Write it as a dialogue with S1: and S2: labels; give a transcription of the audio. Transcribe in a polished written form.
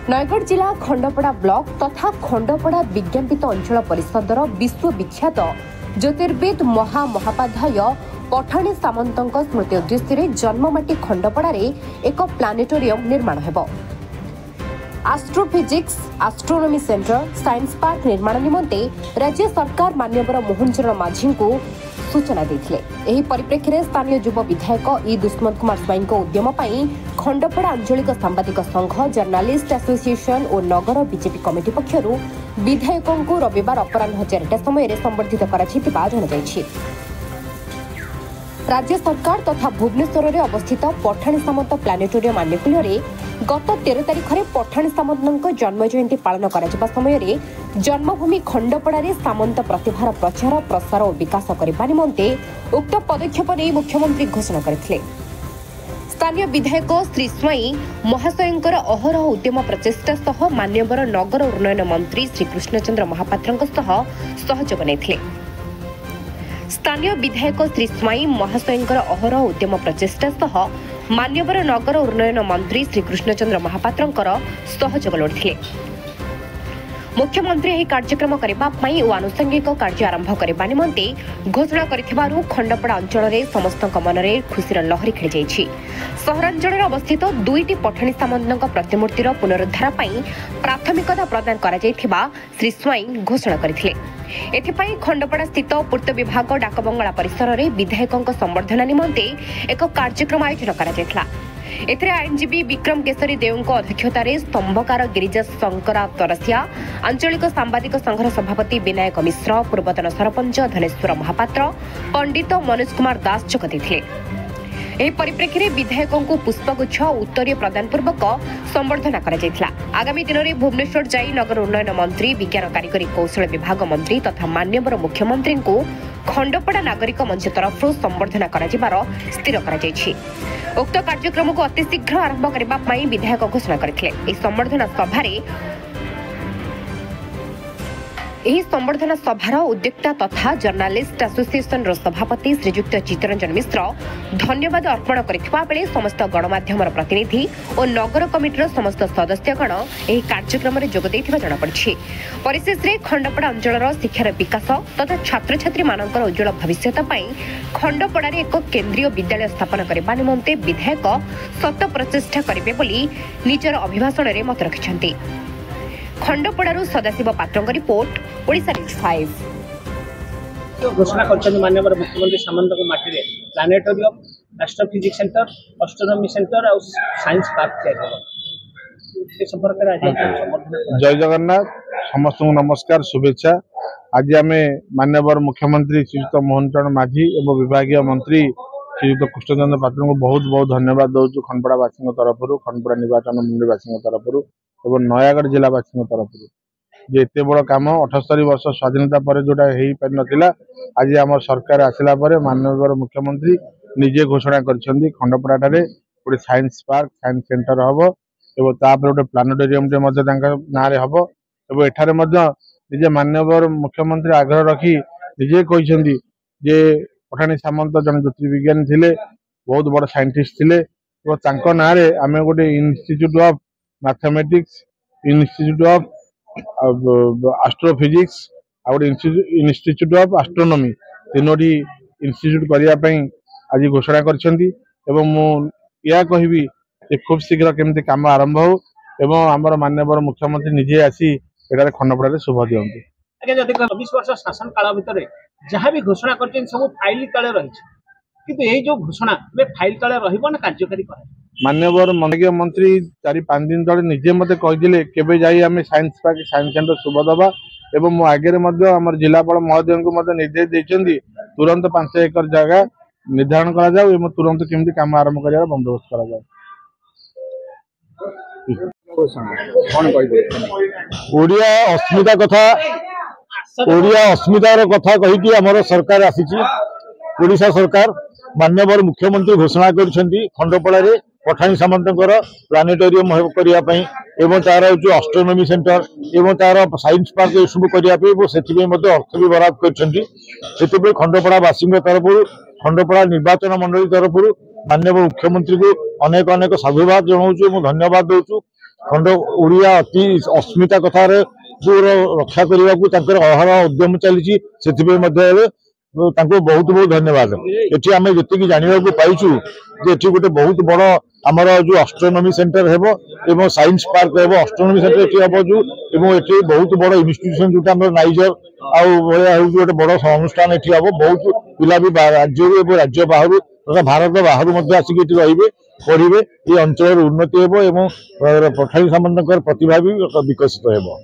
S1: नयगढ़ जिला खंडपड़ा ब्लॉक तथा खंडपड़ा विज्ञापित अंचल परिषदर विश्वविख्यात ज्योतिर्विद महामहोपाध्याय पठाणी सामंतଙ୍କ स्मृति उद्देश्य जन्ममाटी खंडपड़ार एक प्लानेटोरियम निर्माण हेबो। Astrophysics astronomy centre science park निर्माण निमंते राज्य सरकार माननीय मोहन चरण माझी को सूचना देथिले। एही परिप्रेक्षी में स्थानीय युव विधायक ई दुष्मंत कुमार स्वाई उद्यम पर खंडपड़ा आंचलिक सांबादिक संघ जर्नालिस्ट एसोसिएशन और नगर बीजेपी कमिटी पक्षर विधायकों को रविवार अपराह 4टा समय संबर्धित कर राज्य सरकार तथा भुवनेश्वर में अवस्थित पठाणी सामंत प्लानेटोरियम आनेकुल गत 13 तारिख में पठाणी सामंत जन्म जयंती पालन करा समय जन्मभूमि खंडपड़ार सामंत प्रतिभार प्रचार प्रसार और विकास करने निमंते उक्त पदक्षेप नहीं मुख्यमंत्री घोषणा करथिले। स्थानीय विधायक श्री स्वाई महाशयंकर अहरह उद्यम प्रचेष्टा सह मान्यवर नगर उन्नयन मंत्री श्री कृष्णचंद्र महापात्र सहयोग नेथिले। स्थानीय विधायक श्री स्वाई महाशयंकर अहरह उद्यम प्रचेष्टा सह मान्यवर नगर उन्नयन मंत्री श्री कृष्णचंद्र महापात्र सहयोग लोड़िथिले। मुख्यमंत्री यह कार्यक्रम करने और आनुषंगिक कार्य आरंभ करने निमंते घोषणा करिथिबारु खंडपड़ा अंचल में समस्त मन में खुशीर लहरी खेली जाइछि। सहरांचल अवस्थित 2टी पठाणी सामंत प्रतिमूर्तिर पुनरुद्धार पर प्राथमिकता प्रदान करा जायथिबा श्री स्वाई घोषणा करथिले। एथिपाई खंडपड़ा स्थित पूर्त विभाग डाकबंगला परिसर में विधायकों संबर्धना निमंते एक कार्यक्रम आयोजन करा जायथिला। एथिरे आईनजीवी विक्रम केसरी देव अध्यक्षतार स्तंभकार गिरिजा शंकरा तरसिया आंचलिक सांबादिक संघर सभापति विनायक मिश्र पूर्वतन सरपंच धनेश्वर महापात्र पंडित मनोज कुमार दास जोग देथिले। एही परिप्रेक्षी में विधायकों को पुष्पगुच्छ उत्तरीय प्रदान पूर्वक संबर्धना करा जायथिला। आगामी दिन में भुवनेश्वर जाई नगर उन्नयन मंत्री विज्ञान कारिगरी कौशल विभाग मंत्री तथा मान्यवर मुख्यमंत्री को खंडपड़ा नागरिक मंच तरफ संबर्धना करा जिबार स्थिर करा जायछि। उक्त कार्यक्रम को अतिशीघ्र आरंभ करने विधायक घोषणा करथिले। संबर्धना सभार उद्योक्ता तथा जर्नालिस्ट एसोसिएशन सभापति श्रीजुक्त चित्तरंजन मिश्र धन्यवाद अर्पण करथिबा बेले समस्त गणमाध्यम प्रतिनिधि और नगर कमिटीर समस्त सदस्यगण एही कार्यक्रम में जोग दैथिबा जଣା पड़छि। परिशेष रे खंडपड़ा अंचलर शिक्षार विकास तथा छात्र छात्री मानकर उज्जवल भविष्यत पई खंडपड़ारे एक केंद्रीय विद्यालय स्थापन करबा निमंते विधायक सत प्रचेष्टा करिवे बोली निजर अभिभाषण में मत रखिछन्ति। खंडपड़ारू सदाशिव पात्रଙ୍କ रिपोर्ट ओडिशा न्यूज 5।
S2: घोषणा कर माननीय मुख्यमंत्री सामंत माटी रे planetarium astrophysics centre astronomy centre और साइंस पार्क
S3: जय जगन्नाथ समस्त नमस्कार शुभेच्छा। आज आम माननीय मुख्यमंत्री श्रीयुक्त मोहन चरण माझी एवं विभागीय मंत्री श्रीयुक्त कृष्णचंद्र पात्र को बहुत बहुत धन्यवाद दौचु खंडपड़ावासी तरफ खंडपड़ा निर्वाचन मंडलीवासी तरफ एवं नयागढ़ जिलावासी तरफ जे एत बड़ कम 78 वर्ष स्वाधीनता पर जोटा हो पारि नथिला आज आम सरकार आसिला परे माननीय मुख्यमंत्री निजे घोषणा करछन्ती खंडपड़ा ठारे गोटे साइंस पार्क साइंस सेंटर हबो एवं तापर गोटे प्लानेटोरियम टे मध्ये तांका नारे हबो एवं एठारे मध्ये निजे माननीय मुख्यमंत्री आग्रह रखी निजे कहिसन्ती जे पठाणी सामंत जन ज्योतिर्विज्ञानी थिले बहुत बड़ साइंटिस्ट थिले एवं तांको नारे आमे गोटे institute of mathematics institute of astrophysics और इंस्टीट्यूट ऑफ एस्ट्रोनॉमी तीनोटी इंस्टीट्यूट करने आज घोषणा करछन्ती एवं मु या कहबी जे खूब शीघ्र केमती काम आरंभ हो एवं आमर माननीय मुख्यमंत्री निजे आसी एटारे खंडपड़ा शुभ दियंती।
S2: आगे जदि 24 वर्ष शासन काल भितर जहाँ भी घोषणा करछन सब फाइल तले रही किंतु यही जो घोषणा फाइल तले रहिबो ना कार्यकारी करे
S3: माननीय मंत्री 4-5 दिन तले निजे मते कहिदिले केबे जाई आमे साइंस पार्क साइंस सेंटर शुभ दबा एवं मो आगे आमर जिलापाल महोदय को निर्देश देइछन्ती तुरंत 5 एकर जगह निर्धारण करा जाऊ एवं तुरंत केमती काम आरंभ करिया बंदोबस्त करा जाऊ।
S4: ओडिया अस्मिता कथा ओडिया अस्मितार कथा कहिकी हमर सरकार आसीची ओडिशा सरकार माननीय मुख्यमंत्री घोषणा करछन्ती खंडपड़ारे पठाणी सामंतकर प्लानेटोरियम करने एवं तार जो एस्ट्रोनॉमी सेंटर एवं तार साइंस पार्क ये सब करने से अर्थ भी बराद कर खंडपड़ावासी तरफ खंडपड़ा निर्वाचन मंडली तरफ माननीय मुख्यमंत्री को अनेक अनेक साधुवाद जनाऊँ धन्यवाद दौचु खंड ओडिया अति अस्मिता कथार रक्षा करने को अहरह उद्यम चली बहुत बहुत धन्यवाद। ये आम जी जानवा पाइचु जे गोटे बहुत बड़ आमर जो एस्ट्रोनॉमी सेंटर हेबो एवं साइंस पार्क हेबो एस्ट्रोनॉमी सेंटर ये हम जो बहुत बड़ इन्स्टिट्यूशन जो नाइजर आउ गोटे बड़ अनुष्ठान ये हम बहुत पिला भी राज्य राज्य बाहर तथा भारत बाहर आसिक रे पढ़े ये अंचल उन्नति हेबो एवं पठाणी सामंतर प्रतिभा भी विकसित हेबो।